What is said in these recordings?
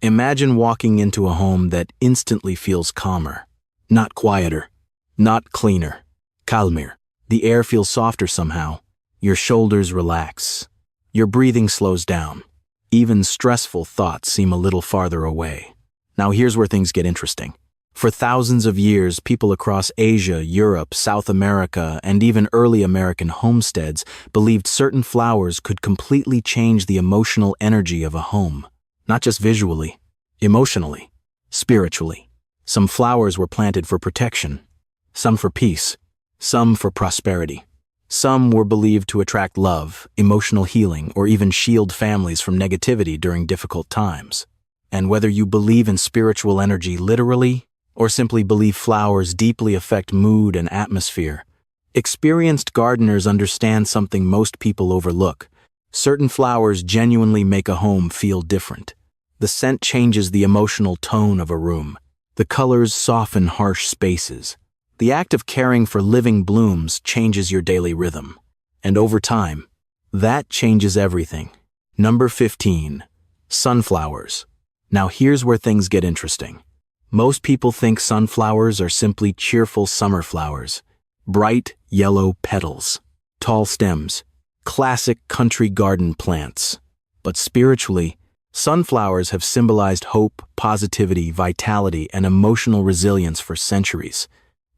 Imagine walking into a home that instantly feels calmer. Not quieter, not cleaner, calmer. The air feels softer somehow. Your shoulders relax. Your breathing slows down. Even stressful thoughts seem a little farther away. Now here's where things get interesting. For thousands of years, people across Asia, Europe, South America, and even early American homesteads believed certain flowers could completely change the emotional energy of a home. Not just visually, emotionally, spiritually. Some flowers were planted for protection, some for peace, some for prosperity. Some were believed to attract love, emotional healing, or even shield families from negativity during difficult times. And whether you believe in spiritual energy literally, or simply believe flowers deeply affect mood and atmosphere, experienced gardeners understand something most people overlook. Certain flowers genuinely make a home feel different. The scent changes the emotional tone of a room. The colors soften harsh spaces. The act of caring for living blooms changes your daily rhythm. And over time, that changes everything. Number 15. Sunflowers. Now here's where things get interesting. Most people think sunflowers are simply cheerful summer flowers. Bright yellow petals, tall stems, classic country garden plants. But spiritually, sunflowers have symbolized hope, positivity, vitality, and emotional resilience for centuries.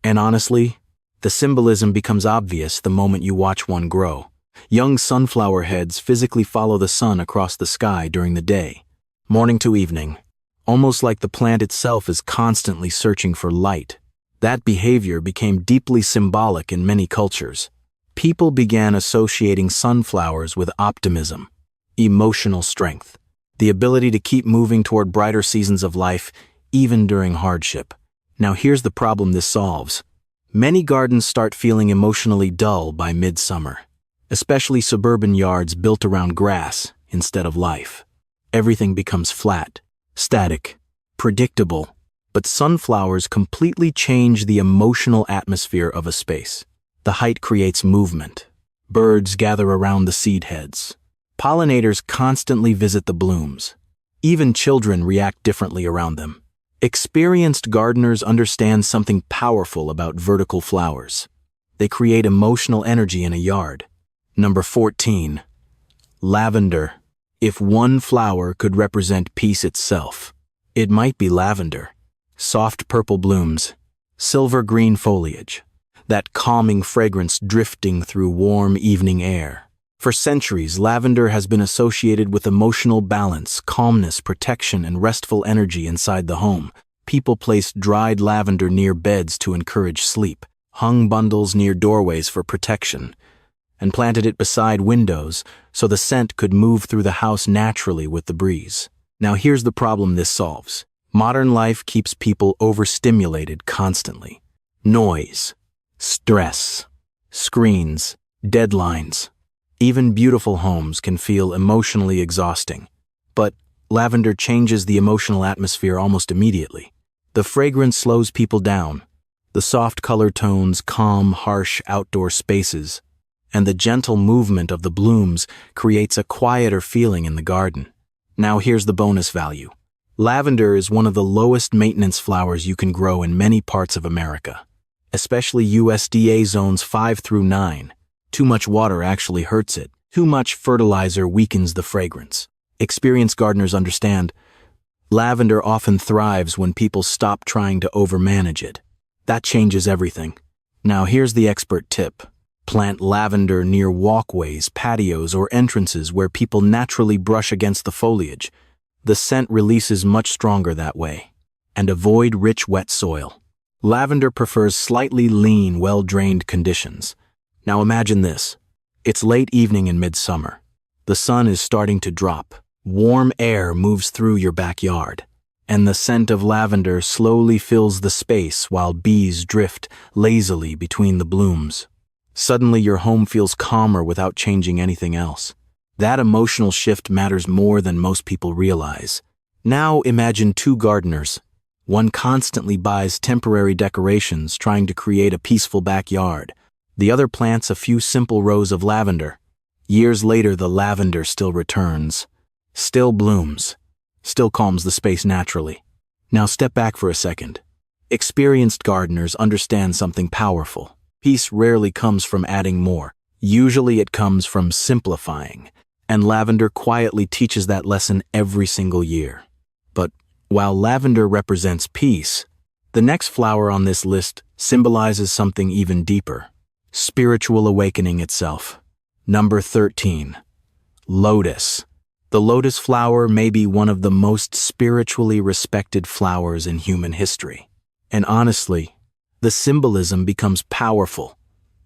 And honestly, the symbolism becomes obvious the moment you watch one grow. Young sunflower heads physically follow the sun across the sky during the day, morning to evening, almost like the plant itself is constantly searching for light. That behavior became deeply symbolic in many cultures. People began associating sunflowers with optimism, emotional strength, the ability to keep moving toward brighter seasons of life, even during hardship. Now here's the problem this solves. Many gardens start feeling emotionally dull by midsummer, especially suburban yards built around grass instead of life. Everything becomes flat, static, predictable, but sunflowers completely change the emotional atmosphere of a space. The height creates movement. Birds gather around the seed heads. Pollinators constantly visit the blooms. Even children react differently around them. Experienced gardeners understand something powerful about vertical flowers. They create emotional energy in a yard. Number 14. Lavender. If one flower could represent peace itself, it might be lavender. Soft purple blooms, silver-green foliage, that calming fragrance drifting through warm evening air. For centuries, lavender has been associated with emotional balance, calmness, protection, and restful energy inside the home. People placed dried lavender near beds to encourage sleep, hung bundles near doorways for protection, and planted it beside windows so the scent could move through the house naturally with the breeze. Now here's the problem this solves. Modern life keeps people overstimulated constantly. Noise, stress, screens, deadlines. Even beautiful homes can feel emotionally exhausting. But lavender changes the emotional atmosphere almost immediately. The fragrance slows people down. The soft color tones calm harsh outdoor spaces, and the gentle movement of the blooms creates a quieter feeling in the garden. Now here's the bonus value. Lavender is one of the lowest maintenance flowers you can grow in many parts of America, especially USDA zones 5 through 9. Too much water actually hurts it. Too much fertilizer weakens the fragrance. Experienced gardeners understand lavender often thrives when people stop trying to overmanage it. That changes everything. Now here's the expert tip. Plant lavender near walkways, patios, or entrances where people naturally brush against the foliage. The scent releases much stronger that way. And avoid rich, wet soil. Lavender prefers slightly lean, well-drained conditions. Now imagine this. It's late evening in midsummer. The sun is starting to drop. Warm air moves through your backyard, and the scent of lavender slowly fills the space while bees drift lazily between the blooms. Suddenly your home feels calmer without changing anything else. That emotional shift matters more than most people realize. Now imagine two gardeners. One constantly buys temporary decorations, trying to create a peaceful backyard. The other plants a few simple rows of lavender. Years later, the lavender still returns, still blooms, still calms the space naturally. Now step back for a second. Experienced gardeners understand something powerful. Peace rarely comes from adding more. Usually it comes from simplifying, and lavender quietly teaches that lesson every single year. But while lavender represents peace, the next flower on this list symbolizes something even deeper: spiritual awakening itself. Number 13. Lotus. The lotus flower may be one of the most spiritually respected flowers in human history. And honestly, the symbolism becomes powerful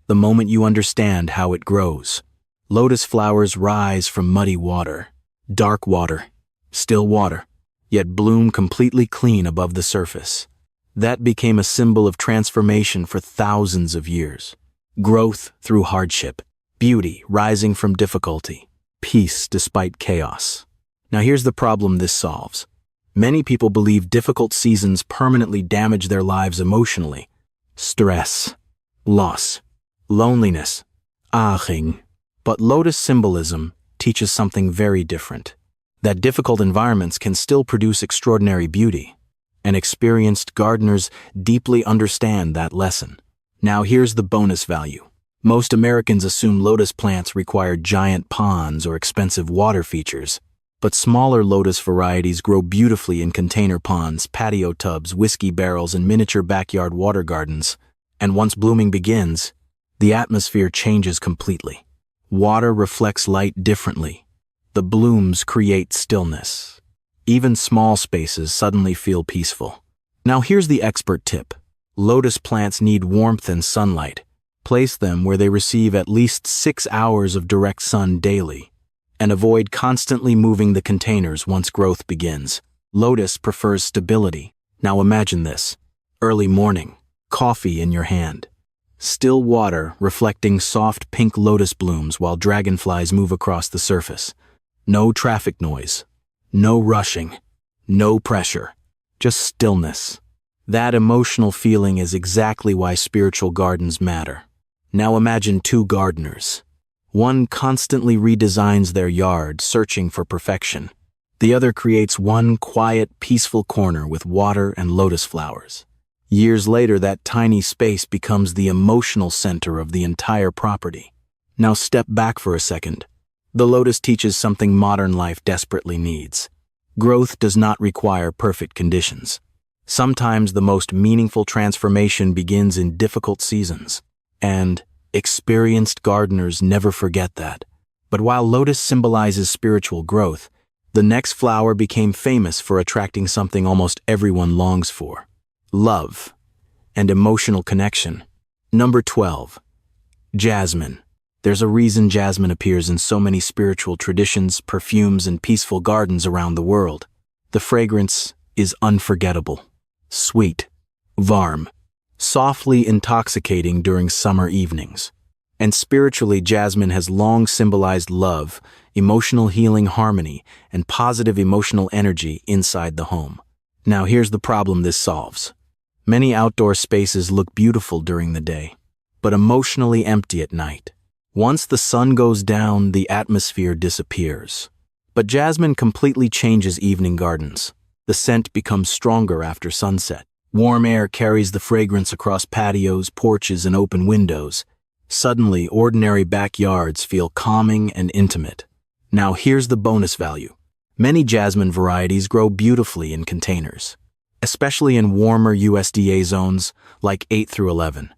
the moment you understand how it grows. Lotus flowers rise from muddy water, dark water, still water, yet bloom completely clean above the surface. That became a symbol of transformation for thousands of years. Growth through hardship, beauty rising from difficulty, peace despite chaos. Now here's the problem this solves. Many people believe difficult seasons permanently damage their lives emotionally. Stress, loss, loneliness, aching. But lotus symbolism teaches something very different: that difficult environments can still produce extraordinary beauty. And experienced gardeners deeply understand that lesson. Now here's the bonus value. Most Americans assume lotus plants require giant ponds or expensive water features, but smaller lotus varieties grow beautifully in container ponds, patio tubs, whiskey barrels, and miniature backyard water gardens. And once blooming begins, the atmosphere changes completely. Water reflects light differently. The blooms create stillness. Even small spaces suddenly feel peaceful. Now here's the expert tip. Lotus plants need warmth and sunlight. Place them where they receive at least 6 hours of direct sun daily, and avoid constantly moving the containers once growth begins. Lotus prefers stability. Now imagine this: early morning, coffee in your hand, still water reflecting soft pink lotus blooms while dragonflies move across the surface. No traffic noise, no rushing, no pressure, just stillness. That emotional feeling is exactly why spiritual gardens matter. Now imagine two gardeners. One constantly redesigns their yard, searching for perfection. The other creates one quiet, peaceful corner with water and lotus flowers. Years later, that tiny space becomes the emotional center of the entire property. Now step back for a second. The lotus teaches something modern life desperately needs. Growth does not require perfect conditions. Sometimes the most meaningful transformation begins in difficult seasons. And experienced gardeners never forget that. But while lotus symbolizes spiritual growth, the next flower became famous for attracting something almost everyone longs for: love and emotional connection. Number 12. Jasmine. There's a reason jasmine appears in so many spiritual traditions, perfumes, and peaceful gardens around the world. The fragrance is unforgettable. Sweet, warm, softly intoxicating during summer evenings. And spiritually, jasmine has long symbolized love, emotional healing, harmony, and positive emotional energy inside the home. Now here's the problem this solves. Many outdoor spaces look beautiful during the day, but emotionally empty at night. Once the sun goes down, the atmosphere disappears. But jasmine completely changes evening gardens. The scent becomes stronger after sunset. Warm air carries the fragrance across patios, porches, and open windows. Suddenly, ordinary backyards feel calming and intimate. Now here's the bonus value. Many jasmine varieties grow beautifully in containers, especially in warmer USDA zones like 8 through 11.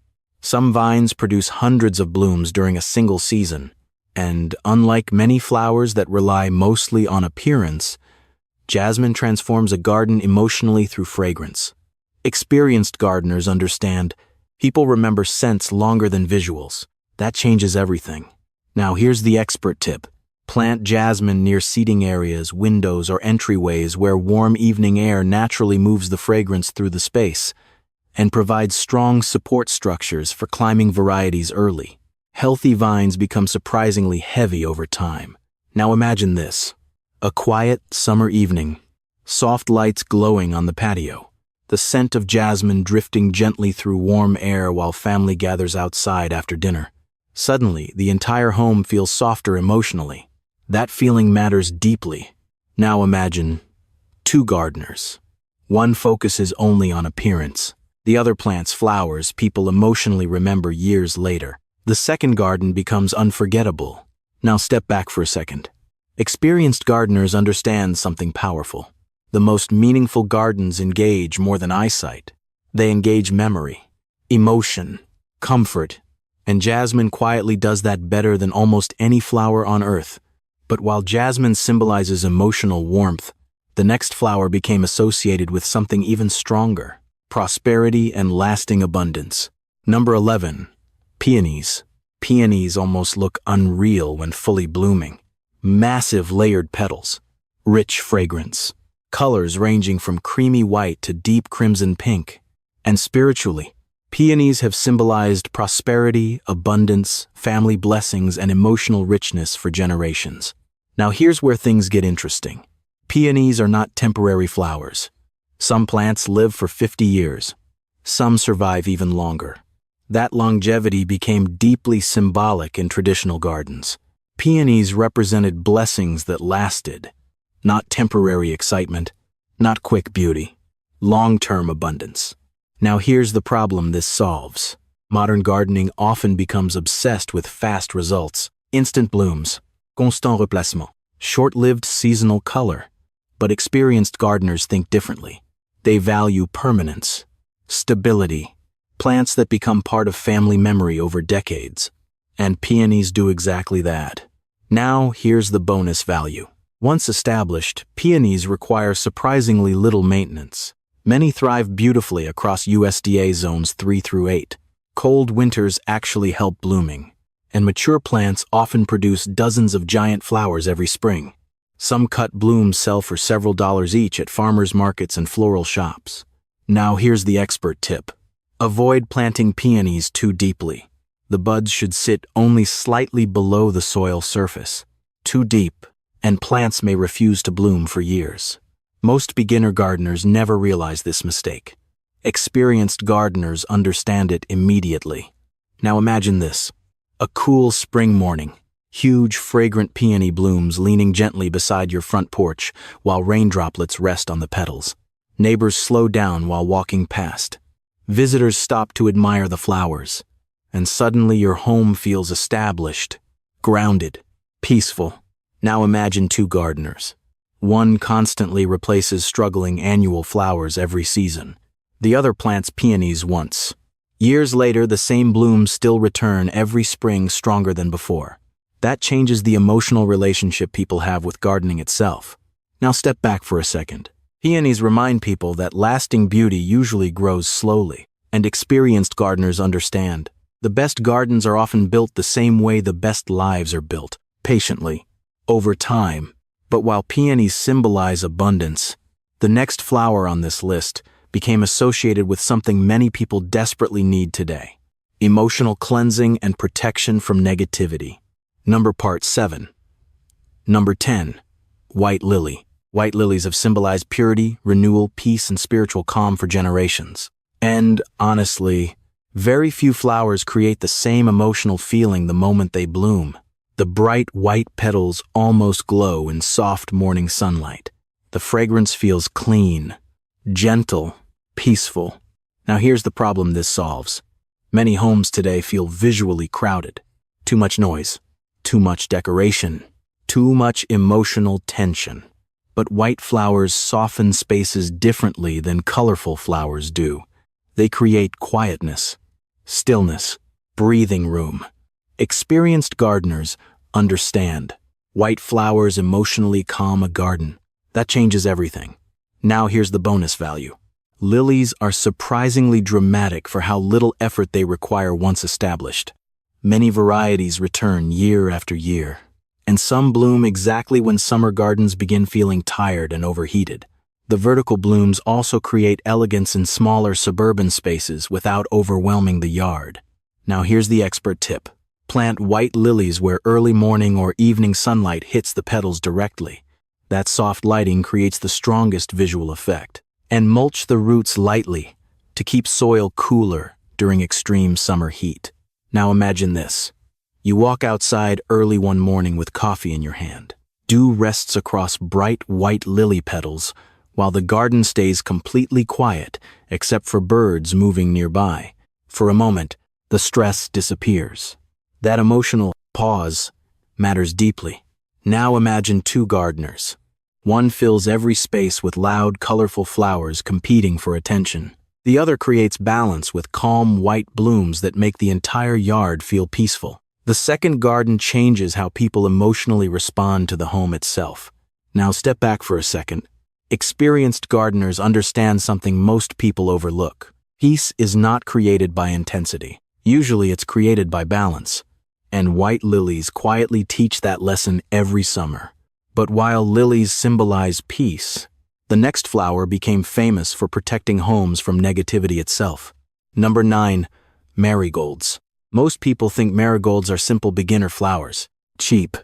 Some vines produce hundreds of blooms during a single season, and unlike many flowers that rely mostly on appearance, jasmine transforms a garden emotionally through fragrance. Experienced gardeners understand people remember scents longer than visuals. That changes everything. Now here's the expert tip. Plant jasmine near seating areas, windows, or entryways where warm evening air naturally moves the fragrance through the space and provides strong support structures for climbing varieties early. Healthy vines become surprisingly heavy over time. Now imagine this: a quiet summer evening, soft lights glowing on the patio, the scent of jasmine drifting gently through warm air while family gathers outside after dinner. Suddenly, the entire home feels softer emotionally. That feeling matters deeply. Now imagine Two gardeners. One focuses only on appearance. The other plants flowers people emotionally remember years later. The second garden becomes unforgettable. Now step back for a second. Experienced gardeners understand something powerful. The most meaningful gardens engage more than eyesight. They engage memory, emotion, comfort, and jasmine quietly does that better than almost any flower on earth. But while jasmine symbolizes emotional warmth, the next flower became associated with something even stronger: prosperity and lasting abundance. Number 11. Peonies. Peonies almost look unreal when fully blooming. Massive layered petals, rich fragrance, colors ranging from creamy white to deep crimson pink. And spiritually, peonies have symbolized prosperity, abundance, family blessings, and emotional richness for generations. Now here's where things get interesting. Peonies are not temporary flowers. Some plants live for 50 years. Some survive even longer. That longevity became deeply symbolic in traditional gardens. Peonies represented blessings that lasted, not temporary excitement, not quick beauty, long-term abundance. Now here's the problem this solves. Modern gardening often becomes obsessed with fast results, instant blooms, constant replacement, short-lived seasonal color. But experienced gardeners think differently. They value permanence, stability, plants that become part of family memory over decades. And peonies do exactly that. Now, here's the bonus value. Once established, peonies require surprisingly little maintenance. Many thrive beautifully across USDA zones 3 through 8. Cold winters actually help blooming, and mature plants often produce dozens of giant flowers every spring. Some cut blooms sell for several dollars each at farmers markets and floral shops. Now here's the expert tip. Avoid planting peonies too deeply. The buds should sit only slightly below the soil surface. Too deep, and plants may refuse to bloom for years. Most beginner gardeners never realize this mistake. Experienced gardeners understand it immediately. Now imagine this. A cool spring morning. Huge, fragrant peony blooms leaning gently beside your front porch while rain droplets rest on the petals. Neighbors slow down while walking past. Visitors stop to admire the flowers. And suddenly your home feels established, grounded, peaceful. Now imagine two gardeners. One constantly replaces struggling annual flowers every season. The other plants peonies once. Years later, the same blooms still return every spring stronger than before. That changes the emotional relationship people have with gardening itself. Now step back for a second. Peonies remind people that lasting beauty usually grows slowly, and experienced gardeners understand. The best gardens are often built the same way the best lives are built, patiently, over time. But while peonies symbolize abundance, the next flower on this list became associated with something many people desperately need today: emotional cleansing and protection from negativity. Part 7. Number 10. White lily. White lilies have symbolized purity, renewal, peace, and spiritual calm for generations. And, honestly, very few flowers create the same emotional feeling the moment they bloom. The bright white petals almost glow in soft morning sunlight. The fragrance feels clean, gentle, peaceful. Now here's the problem this solves. Many homes today feel visually crowded. Too much noise, too much decoration, too much emotional tension. But white flowers soften spaces differently than colorful flowers do. They create quietness, stillness, breathing room. Experienced gardeners understand. White flowers emotionally calm a garden. That changes everything. Now here's the bonus value. Lilies are surprisingly dramatic for how little effort they require once established. Many varieties return year after year, and some bloom exactly when summer gardens begin feeling tired and overheated. The vertical blooms also create elegance in smaller suburban spaces without overwhelming the yard. Now here's the expert tip. Plant white lilies where early morning or evening sunlight hits the petals directly. That soft lighting creates the strongest visual effect. And mulch the roots lightly to keep soil cooler during extreme summer heat. Now imagine this. You walk outside early one morning with coffee in your hand. Dew rests across bright white lily petals, while the garden stays completely quiet except for birds moving nearby. For a moment, the stress disappears. That emotional pause matters deeply. Now imagine two gardeners. One fills every space with loud, colorful flowers competing for attention. The other creates balance with calm, white blooms that make the entire yard feel peaceful. The second garden changes how people emotionally respond to the home itself. Now step back for a second. Experienced gardeners understand something most people overlook. Peace is not created by intensity. Usually it's created by balance. And white lilies quietly teach that lesson every summer. But while lilies symbolize peace, the next flower became famous for protecting homes from negativity itself. Number 9. Marigolds. Most people think marigolds are simple beginner flowers. Cheap,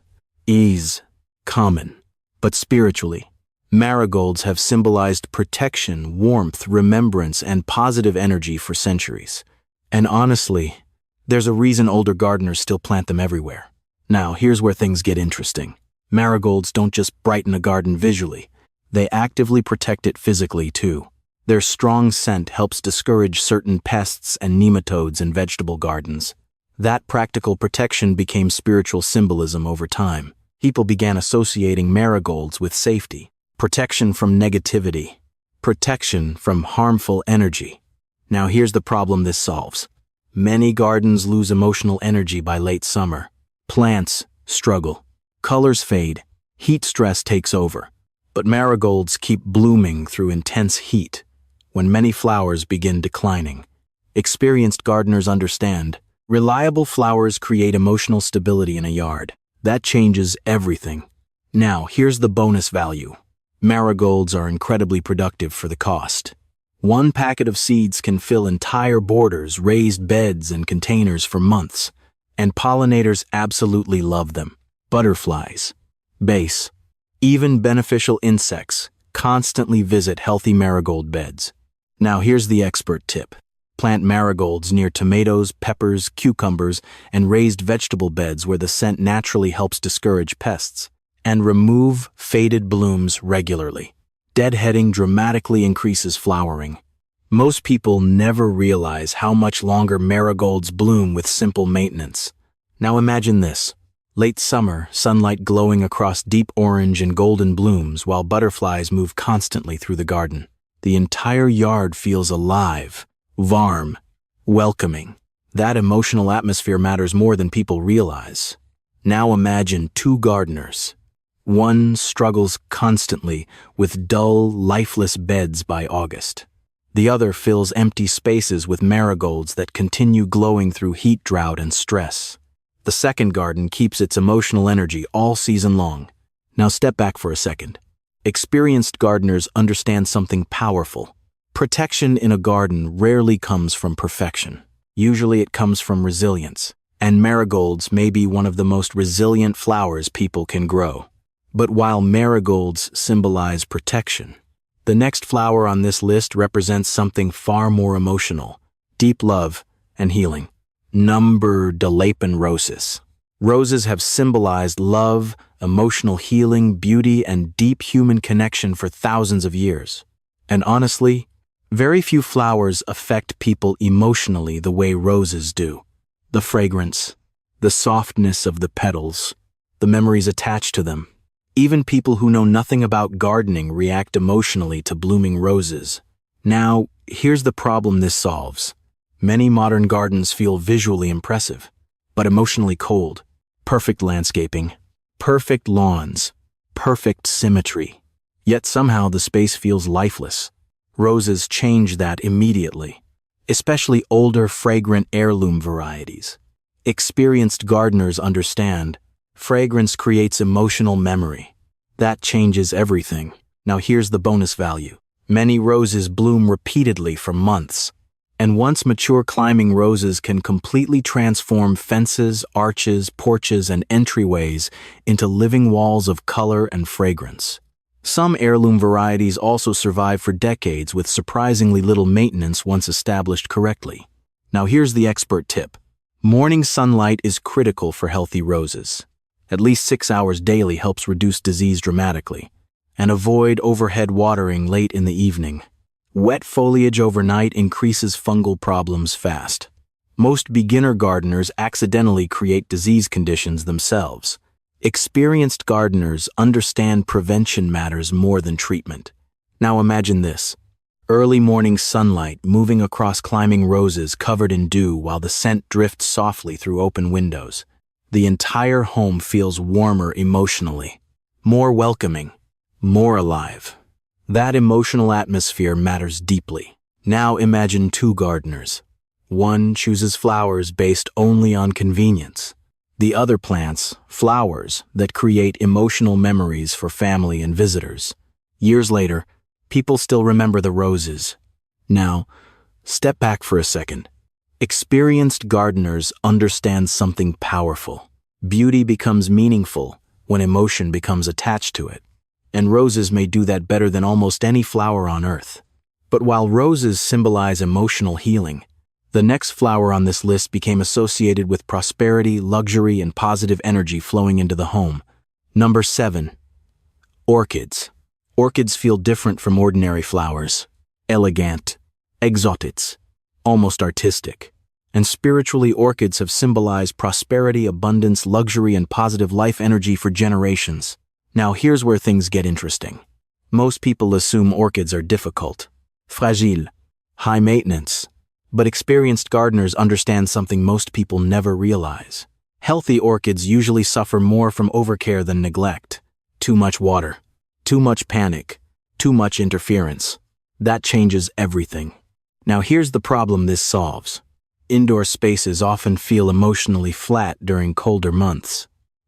ease, common. But spiritually, marigolds have symbolized protection, warmth, remembrance, and positive energy for centuries. And honestly, there's a reason older gardeners still plant them everywhere. Now, here's where things get interesting. Marigolds don't just brighten a garden visually. They actively protect it physically, too. Their strong scent helps discourage certain pests and nematodes in vegetable gardens. That practical protection became spiritual symbolism over time. People began associating marigolds with safety, protection from negativity, protection from harmful energy. Now here's the problem this solves. Many gardens lose emotional energy by late summer. Plants struggle. Colors fade. Heat stress takes over. But marigolds keep blooming through intense heat. When many flowers begin declining, experienced gardeners understand, reliable flowers create emotional stability in a yard. That changes everything. Now, here's the bonus value. Marigolds are incredibly productive for the cost. One packet of seeds can fill entire borders, raised beds, and containers for months. And pollinators absolutely love them. Butterflies, bees, even beneficial insects constantly visit healthy marigold beds. Now here's the expert tip. Plant marigolds near tomatoes, peppers, cucumbers, and raised vegetable beds where the scent naturally helps discourage pests. And remove faded blooms regularly. Deadheading dramatically increases flowering. Most people never realize how much longer marigolds bloom with simple maintenance. Now imagine this. Late summer, sunlight glowing across deep orange and golden blooms while butterflies move constantly through the garden. The entire yard feels alive, warm, welcoming. That emotional atmosphere matters more than people realize. Now imagine two gardeners. One struggles constantly with dull, lifeless beds by August. The other fills empty spaces with marigolds that continue glowing through heat, drought, and stress. The second garden keeps its emotional energy all season long. Now step back for a second. Experienced gardeners understand something powerful. Protection in a garden rarely comes from perfection. Usually it comes from resilience. And marigolds may be one of the most resilient flowers people can grow. But while marigolds symbolize protection, the next flower on this list represents something far more emotional, deep love and healing. Number roses. Roses have symbolized love, emotional healing, beauty, and deep human connection for thousands of years. And honestly, very few flowers affect people emotionally the way roses do. The fragrance, the softness of the petals, the memories attached to them. Even people who know nothing about gardening react emotionally to blooming roses. Now, here's the problem this solves. Many modern gardens feel visually impressive, but emotionally cold. Perfect landscaping, perfect lawns, perfect symmetry. Yet somehow the space feels lifeless. Roses change that immediately, especially older, fragrant heirloom varieties. Experienced gardeners understand, fragrance creates emotional memory. That changes everything. Now here's the bonus value. Many roses bloom repeatedly for months. And once mature, climbing roses can completely transform fences, arches, porches, and entryways into living walls of color and fragrance. Some heirloom varieties also survive for decades with surprisingly little maintenance once established correctly. Now here's the expert tip. Morning sunlight is critical for healthy roses. At least 6 hours daily helps reduce disease dramatically. and avoid overhead watering late in the evening. Wet foliage overnight increases fungal problems fast. Most beginner gardeners accidentally create disease conditions themselves. Experienced gardeners understand prevention matters more than treatment. Now imagine this. Early morning sunlight moving across climbing roses covered in dew while the scent drifts softly through open windows. The entire home feels warmer emotionally, more welcoming, more alive. That emotional atmosphere matters deeply. Now imagine two gardeners. One chooses flowers based only on convenience. The other plants flowers that create emotional memories for family and visitors. Years later, people still remember the roses. Now, step back for a second. Experienced gardeners understand something powerful. Beauty becomes meaningful when emotion becomes attached to it. And roses may do that better than almost any flower on earth. But while roses symbolize emotional healing, the next flower on this list became associated with prosperity, luxury, and positive energy flowing into the home. Number 7. Orchids. Orchids feel different from ordinary flowers. Elegant, exotic, almost artistic. And spiritually, orchids have symbolized prosperity, abundance, luxury, and positive life energy for generations. Now here's where things get interesting. Most people assume orchids are difficult, fragile, high maintenance. But experienced gardeners understand something most people never realize. Healthy orchids usually suffer more from overcare than neglect. Too much water, too much panic, too much interference. That changes everything. Now here's the problem this solves. Indoor spaces often feel emotionally flat during colder months,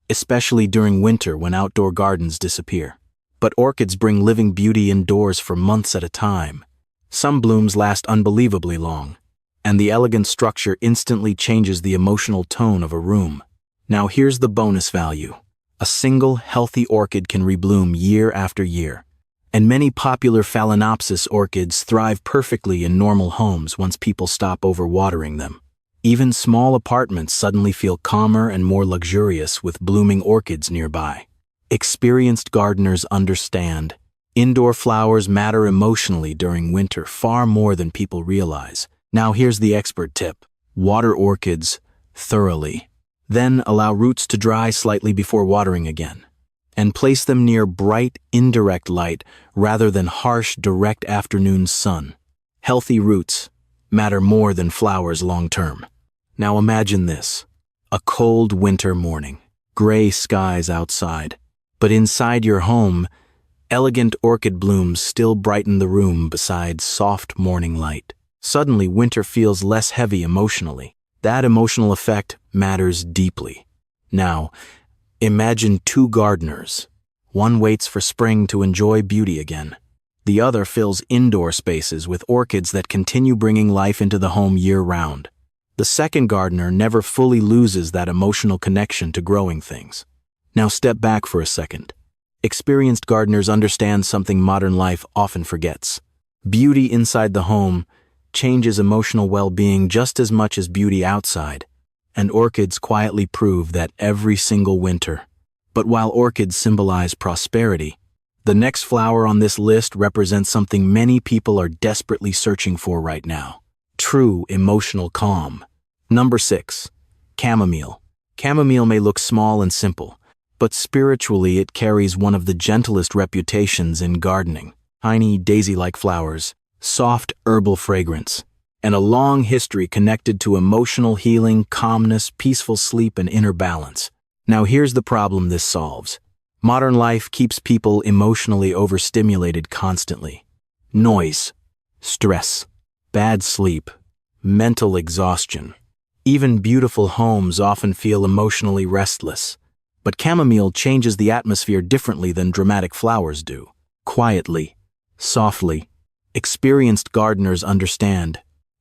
especially during winter when outdoor gardens disappear. But orchids bring living beauty indoors for months at a time. Some blooms last unbelievably long, and the elegant structure instantly changes the emotional tone of a room. Now here's the bonus value. A single healthy orchid can rebloom year after year, and many popular phalaenopsis orchids thrive perfectly in normal homes once people stop overwatering them. Even small apartments suddenly feel calmer and more luxurious with blooming orchids nearby. Experienced gardeners understand. Indoor flowers matter emotionally during winter far more than people realize. Now here's the expert tip. Water orchids thoroughly. Then allow roots to dry slightly before watering again. And place them near bright, indirect light rather than harsh, direct afternoon sun. Healthy roots matter more than flowers long term. Now imagine this. A cold winter morning. Gray skies outside. But inside your home, elegant orchid blooms still brighten the room beside soft morning light. Suddenly, winter feels less heavy emotionally. That emotional effect matters deeply. Now, imagine two gardeners. One waits for spring to enjoy beauty again. The other fills indoor spaces with orchids that continue bringing life into the home year-round. The second gardener never fully loses that emotional connection to growing things. Now step back for a second. Experienced gardeners understand something modern life often forgets. Beauty inside the home changes emotional well-being just as much as beauty outside, and orchids quietly prove that every single winter. But while orchids symbolize prosperity, the next flower on this list represents something many people are desperately searching for right now: true emotional calm. Number 6. Chamomile. Chamomile may look small and simple, but spiritually it carries one of the gentlest reputations in gardening. Tiny daisy-like flowers, soft herbal fragrance, and a long history connected to emotional healing, calmness, peaceful sleep, and inner balance. Now here's the problem this solves. Modern life keeps people emotionally overstimulated constantly. Noise, stress, bad sleep, mental exhaustion. Even beautiful homes often feel emotionally restless. But chamomile changes the atmosphere differently than dramatic flowers do. Quietly, softly. Experienced gardeners understand.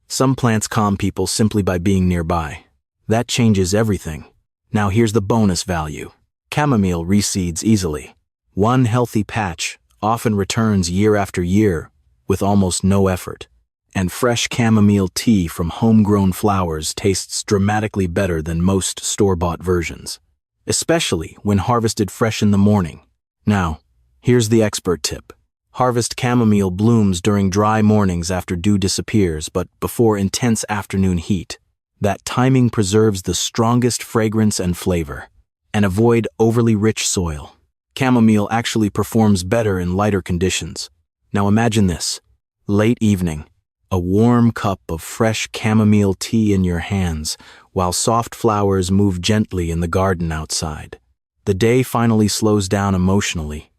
Some plants calm people simply by being nearby. That changes everything. Now here's the bonus value. Chamomile reseeds easily. One healthy patch often returns year after year with almost no effort. And fresh chamomile tea from homegrown flowers tastes dramatically better than most store-bought versions, especially when harvested fresh in the morning. Now, Here's the expert tip. Harvest chamomile blooms during dry mornings after dew disappears, but before intense afternoon heat. That timing preserves the strongest fragrance and flavor. And avoid overly rich soil. Chamomile actually performs better in lighter conditions. Now imagine this. Late evening, a warm cup of fresh chamomile tea in your hands, while soft flowers move gently in the garden outside. The day finally slows down emotionally.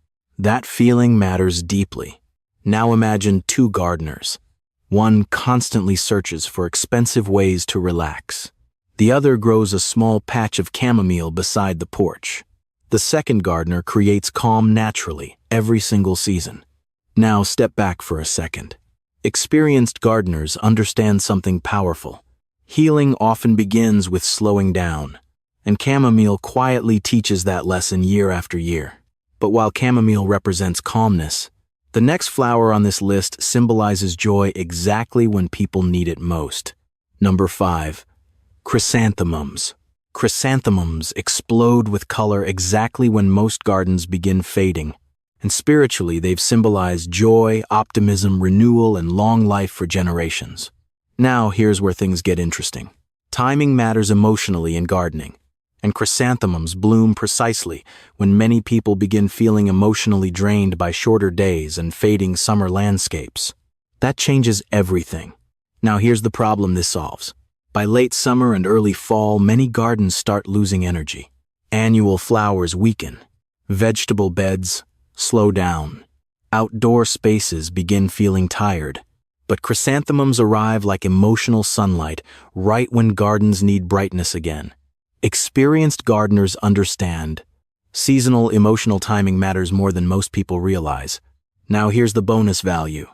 That feeling matters deeply. Now imagine two gardeners. One constantly searches for expensive ways to relax. The other grows a small patch of chamomile beside the porch. The second gardener creates calm naturally every single season. Now step back for a second. Experienced gardeners understand something powerful. Healing often begins with slowing down, and chamomile quietly teaches that lesson year after year. But while chamomile represents calmness, the next flower on this list symbolizes joy exactly when people need it most. Number 5. Chrysanthemums. Chrysanthemums explode with color exactly when most gardens begin fading. And spiritually, they've symbolized joy, optimism, renewal, and long life for generations. Now, here's where things get interesting. Timing matters emotionally in gardening, and chrysanthemums bloom precisely when many people begin feeling emotionally drained by shorter days and fading summer landscapes. That changes everything. Now, here's the problem this solves. By late summer and early fall, many gardens start losing energy. Annual flowers weaken. Vegetable beds slow down. Outdoor spaces begin feeling tired. But chrysanthemums arrive like emotional sunlight right when gardens need brightness again. Experienced gardeners understand. Seasonal emotional timing matters more than most people realize. Now here's the bonus value.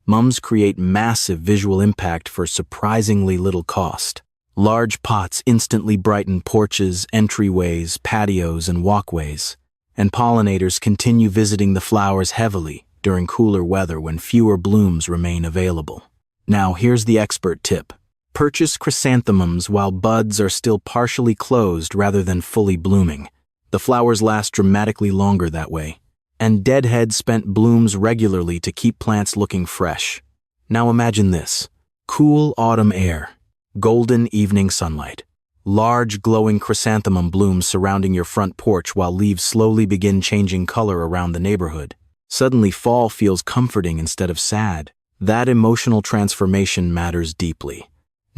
Mums create massive visual impact for surprisingly little cost. Large pots instantly brighten porches, entryways, patios, and walkways. And pollinators continue visiting the flowers heavily during cooler weather when fewer blooms remain available. Now, here's the expert tip. Purchase chrysanthemums while buds are still partially closed rather than fully blooming. The flowers last dramatically longer that way. And deadhead spent blooms regularly to keep plants looking fresh. Now imagine this. Cool autumn air, golden evening sunlight. Large glowing chrysanthemum blooms surrounding your front porch while leaves slowly begin changing color around the neighborhood. Suddenly fall feels comforting instead of sad. That emotional transformation matters deeply.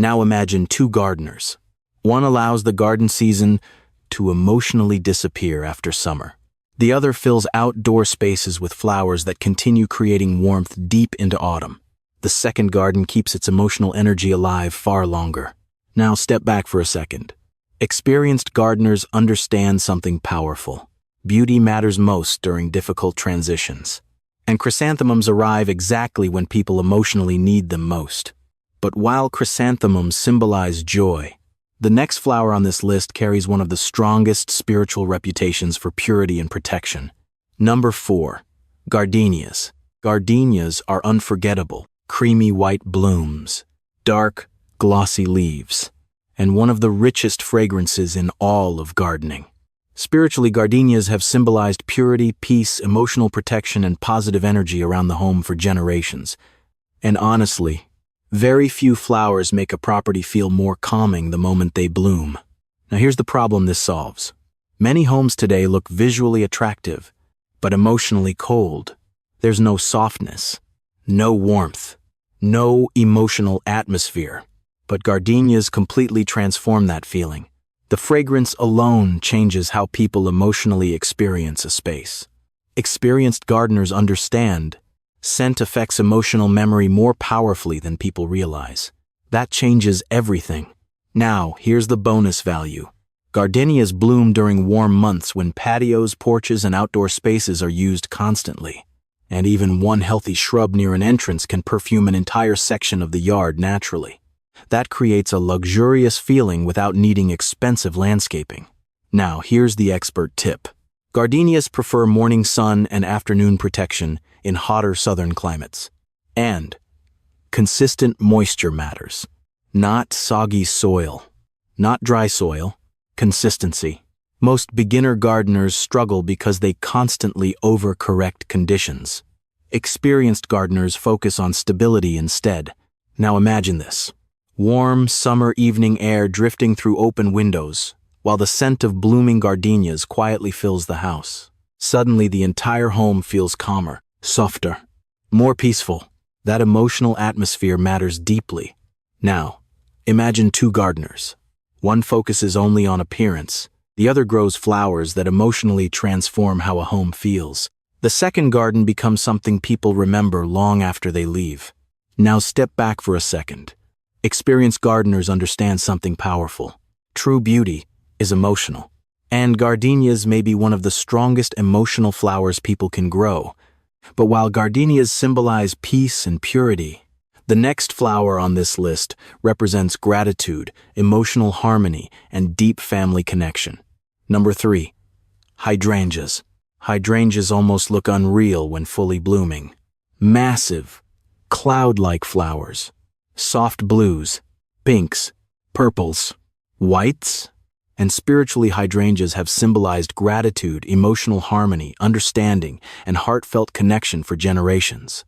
Now imagine two gardeners. One allows the garden season to emotionally disappear after summer. The other fills outdoor spaces with flowers that continue creating warmth deep into autumn. The second garden keeps its emotional energy alive far longer. Now step back for a second. Experienced gardeners understand something powerful. Beauty matters most during difficult transitions. And chrysanthemums arrive exactly when people emotionally need them most. But while chrysanthemums symbolize joy, the next flower on this list carries one of the strongest spiritual reputations for purity and protection. Number 4. Gardenias. Gardenias are unforgettable, creamy white blooms, dark, glossy leaves, and one of the richest fragrances in all of gardening. Spiritually, gardenias have symbolized purity, peace, emotional protection, and positive energy around the home for generations. And honestly, very few flowers make a property feel more calming the moment they bloom. Now here's the problem this solves. Many homes today look visually attractive, but emotionally cold. There's no softness, no warmth, no emotional atmosphere. But gardenias completely transform that feeling. The fragrance alone changes how people emotionally experience a space. Experienced gardeners understand scent affects emotional memory more powerfully than people realize. That changes everything. Now, here's the bonus value. Gardenias bloom during warm months when patios, porches, and outdoor spaces are used constantly. And even one healthy shrub near an entrance can perfume an entire section of the yard naturally. That creates a luxurious feeling without needing expensive landscaping. Now, here's the expert tip. Gardenias prefer morning sun and afternoon protection in hotter southern climates. And consistent moisture matters. Not soggy soil, not dry soil, consistency. Most beginner gardeners struggle because they constantly overcorrect conditions. Experienced gardeners focus on stability instead. Now imagine this. Warm, summer evening air drifting through open windows, while the scent of blooming gardenias quietly fills the house. Suddenly, the entire home feels calmer, softer, more peaceful. That emotional atmosphere matters deeply. Now, imagine two gardeners. One focuses only on appearance. The other grows flowers that emotionally transform how a home feels. The second garden becomes something people remember long after they leave. Now step back for a second. Experienced gardeners understand something powerful. True beauty is emotional. And gardenias may be one of the strongest emotional flowers people can grow. But while gardenias symbolize peace and purity, the next flower on this list represents gratitude, emotional harmony, and deep family connection. Number 3. Hydrangeas. Hydrangeas almost look unreal when fully blooming. Massive, cloud-like flowers. Soft blues, pinks, purples, whites, and spiritually hydrangeas have symbolized gratitude, emotional harmony, understanding, and heartfelt connection for generations.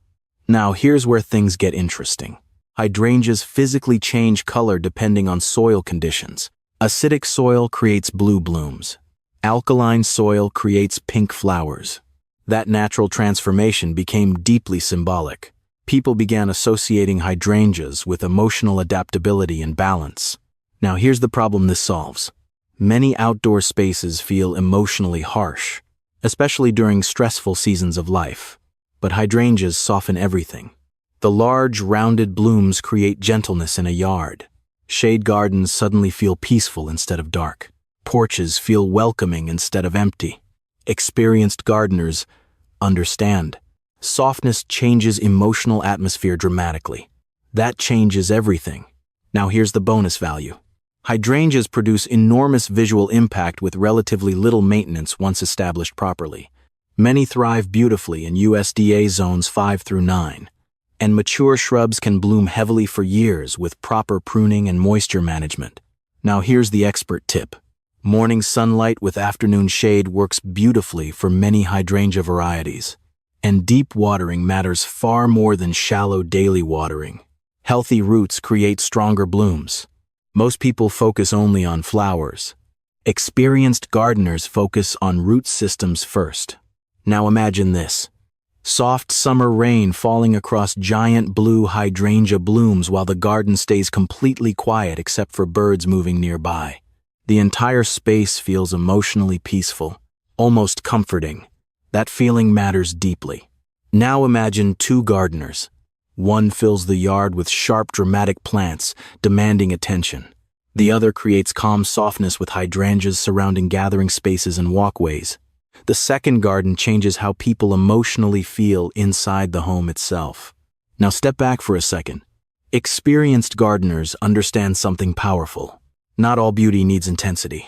Now here's where things get interesting. Hydrangeas physically change color depending on soil conditions. Acidic soil creates blue blooms. Alkaline soil creates pink flowers. That natural transformation became deeply symbolic. People began associating hydrangeas with emotional adaptability and balance. Now here's the problem this solves. Many outdoor spaces feel emotionally harsh, especially during stressful seasons of life. But hydrangeas soften everything. The large, rounded blooms create gentleness in a yard. Shade gardens suddenly feel peaceful instead of dark. Porches feel welcoming instead of empty. Experienced gardeners understand. Softness changes emotional atmosphere dramatically. That changes everything. Now here's the bonus value. Hydrangeas produce enormous visual impact with relatively little maintenance once established properly. Many thrive beautifully in USDA zones 5 through 9, and mature shrubs can bloom heavily for years with proper pruning and moisture management. Now here's the expert tip. Morning sunlight with afternoon shade works beautifully for many hydrangea varieties. And deep watering matters far more than shallow daily watering. Healthy roots create stronger blooms. Most people focus only on flowers. Experienced gardeners focus on root systems first. Now imagine this. Soft summer rain falling across giant blue hydrangea blooms while the garden stays completely quiet except for birds moving nearby. The entire space feels emotionally peaceful, almost comforting. That feeling matters deeply. Now imagine two gardeners. One fills the yard with sharp, dramatic plants, demanding attention. The other creates calm softness with hydrangeas surrounding gathering spaces and walkways. The second garden changes how people emotionally feel inside the home itself. Now step back for a second. Experienced gardeners understand something powerful. Not all beauty needs intensity.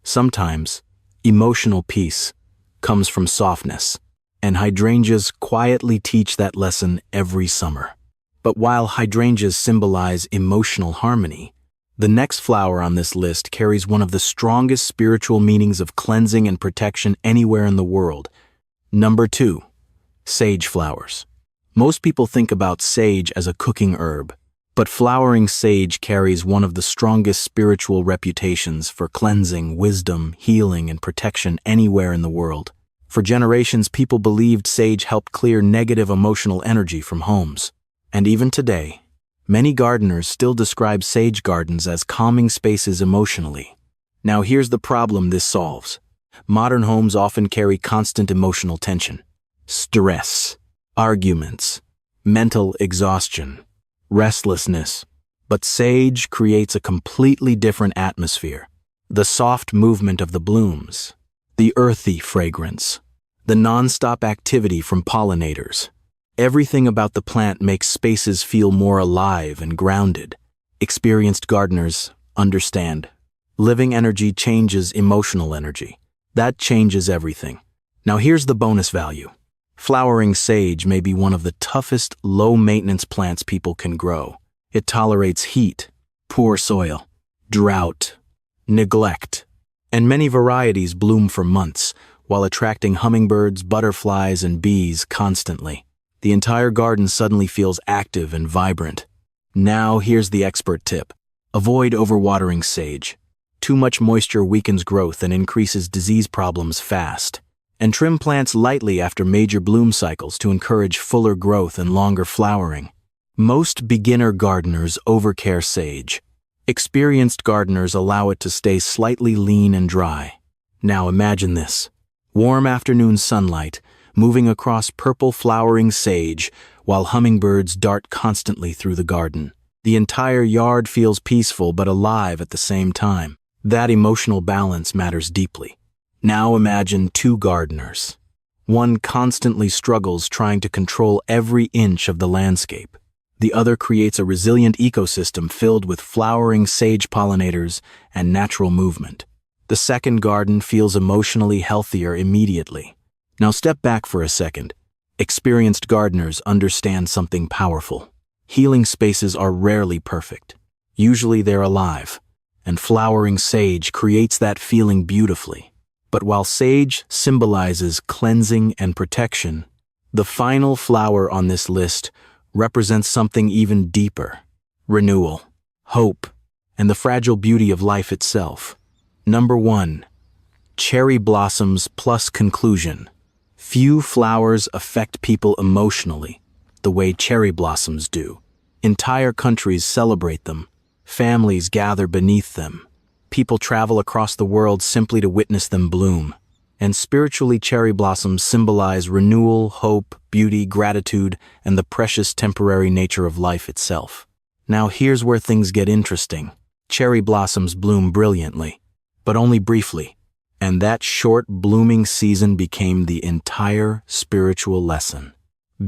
Sometimes, emotional peace comes from softness, and hydrangeas quietly teach that lesson every summer. But while hydrangeas symbolize emotional harmony, the next flower on this list carries one of the strongest spiritual meanings of cleansing and protection anywhere in the world. Number 2. Sage flowers. Most people think about sage as a cooking herb, but flowering sage carries one of the strongest spiritual reputations for cleansing, wisdom, healing, and protection anywhere in the world. For generations, people believed sage helped clear negative emotional energy from homes. And even today, many gardeners still describe sage gardens as calming spaces emotionally. Now here's the problem this solves. Modern homes often carry constant emotional tension, stress, arguments, mental exhaustion, restlessness. But sage creates a completely different atmosphere. The soft movement of the blooms, the earthy fragrance, the non-stop activity from pollinators. Everything about the plant makes spaces feel more alive and grounded. Experienced gardeners understand. Living energy changes emotional energy. That changes everything. Now here's the bonus value. Flowering sage may be one of the toughest, low-maintenance plants people can grow. It tolerates heat, poor soil, drought, neglect, And many varieties bloom for months, while attracting hummingbirds, butterflies, and bees constantly. The entire garden suddenly feels active and vibrant. Now, here's the expert tip. Avoid overwatering sage. Too much moisture weakens growth and increases disease problems fast. And trim plants lightly after major bloom cycles to encourage fuller growth and longer flowering. Most beginner gardeners overcare sage. Experienced gardeners allow it to stay slightly lean and dry. Now imagine this. Warm afternoon sunlight, moving across purple flowering sage, while hummingbirds dart constantly through the garden. The entire yard feels peaceful but alive at the same time. That emotional balance matters deeply. Now imagine two gardeners. One constantly struggles trying to control every inch of the landscape. The other creates a resilient ecosystem filled with flowering sage pollinators and natural movement. The second garden feels emotionally healthier immediately. Now step back for a second. Experienced gardeners understand something powerful. Healing spaces are rarely perfect. Usually they're alive, and flowering sage creates that feeling beautifully. But while sage symbolizes cleansing and protection, the final flower on this list represents something even deeper: renewal, hope, and the fragile beauty of life itself. Number 1. Cherry blossoms plus conclusion. Few flowers affect people emotionally the way cherry blossoms do. Entire countries celebrate them. Families gather beneath them. People travel across the world simply to witness them bloom. And spiritually, cherry blossoms symbolize renewal, hope, beauty, gratitude, and the precious temporary nature of life itself. Now here's where things get interesting. Cherry blossoms bloom brilliantly, but only briefly. And that short blooming season became the entire spiritual lesson.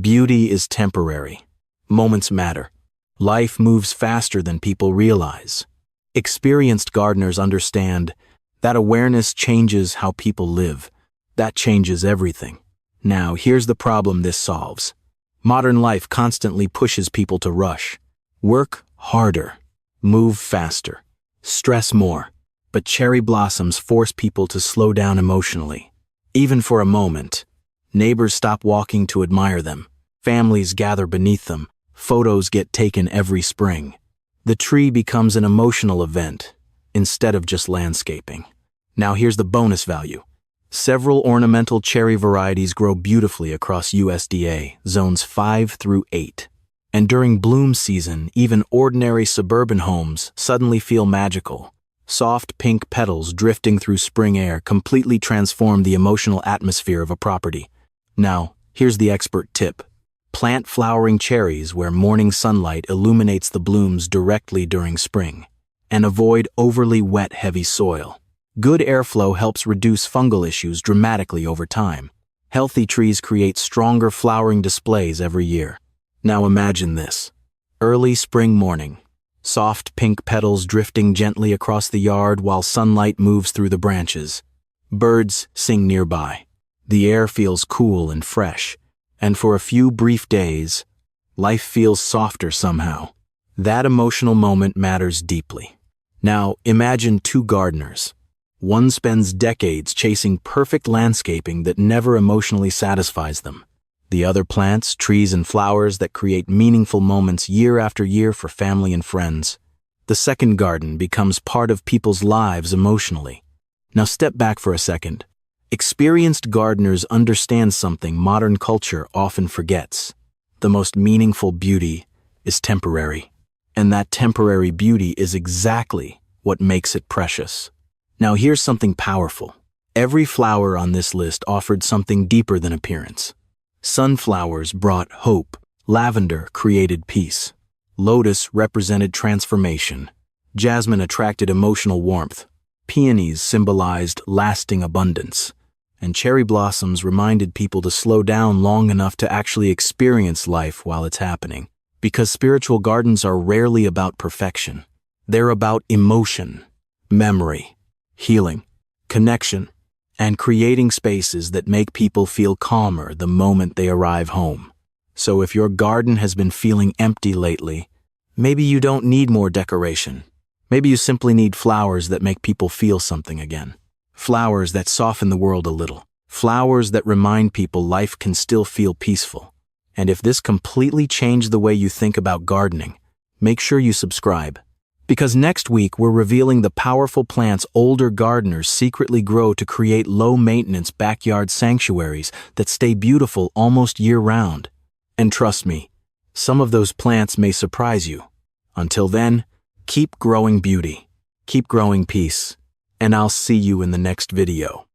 Beauty is temporary. Moments matter. Life moves faster than people realize. Experienced gardeners understand that awareness changes how people live. That changes everything. Now, here's the problem this solves. Modern life constantly pushes people to rush. Work harder. Move faster. Stress more. But cherry blossoms force people to slow down emotionally. Even for a moment. Neighbors stop walking to admire them. Families gather beneath them. Photos get taken every spring. The tree becomes an emotional event, instead of just landscaping. Now here's the bonus value. Several ornamental cherry varieties grow beautifully across USDA, zones 5 through 8. And during bloom season, even ordinary suburban homes suddenly feel magical. Soft pink petals drifting through spring air completely transform the emotional atmosphere of a property. Now, here's the expert tip. Plant flowering cherries where morning sunlight illuminates the blooms directly during spring. And avoid overly wet, heavy soil. Good airflow helps reduce fungal issues dramatically over time. Healthy trees create stronger flowering displays every year. Now imagine this. Early spring morning. Soft pink petals drifting gently across the yard while sunlight moves through the branches. Birds sing nearby. The air feels cool and fresh. And for a few brief days, life feels softer somehow. That emotional moment matters deeply. Now, imagine two gardeners. One spends decades chasing perfect landscaping that never emotionally satisfies them. The other plants trees and flowers that create meaningful moments year after year for family and friends. The second garden becomes part of people's lives emotionally. Now step back for a second. Experienced gardeners understand something modern culture often forgets. The most meaningful beauty is temporary. And that temporary beauty is exactly what makes it precious. Now here's something powerful. Every flower on this list offered something deeper than appearance. Sunflowers brought hope. Lavender created peace. Lotus represented transformation. Jasmine attracted emotional warmth. Peonies symbolized lasting abundance. And cherry blossoms reminded people to slow down long enough to actually experience life while it's happening. Because spiritual gardens are rarely about perfection. They're about emotion, memory, healing, connection, and creating spaces that make people feel calmer the moment they arrive home. So if your garden has been feeling empty lately, maybe you don't need more decoration. Maybe you simply need flowers that make people feel something again. Flowers that soften the world a little. Flowers that remind people life can still feel peaceful. And if this completely changed the way you think about gardening, make sure you subscribe. Because next week we're revealing the powerful plants older gardeners secretly grow to create low-maintenance backyard sanctuaries that stay beautiful almost year-round. And trust me, some of those plants may surprise you. Until then, keep growing beauty, keep growing peace, and I'll see you in the next video.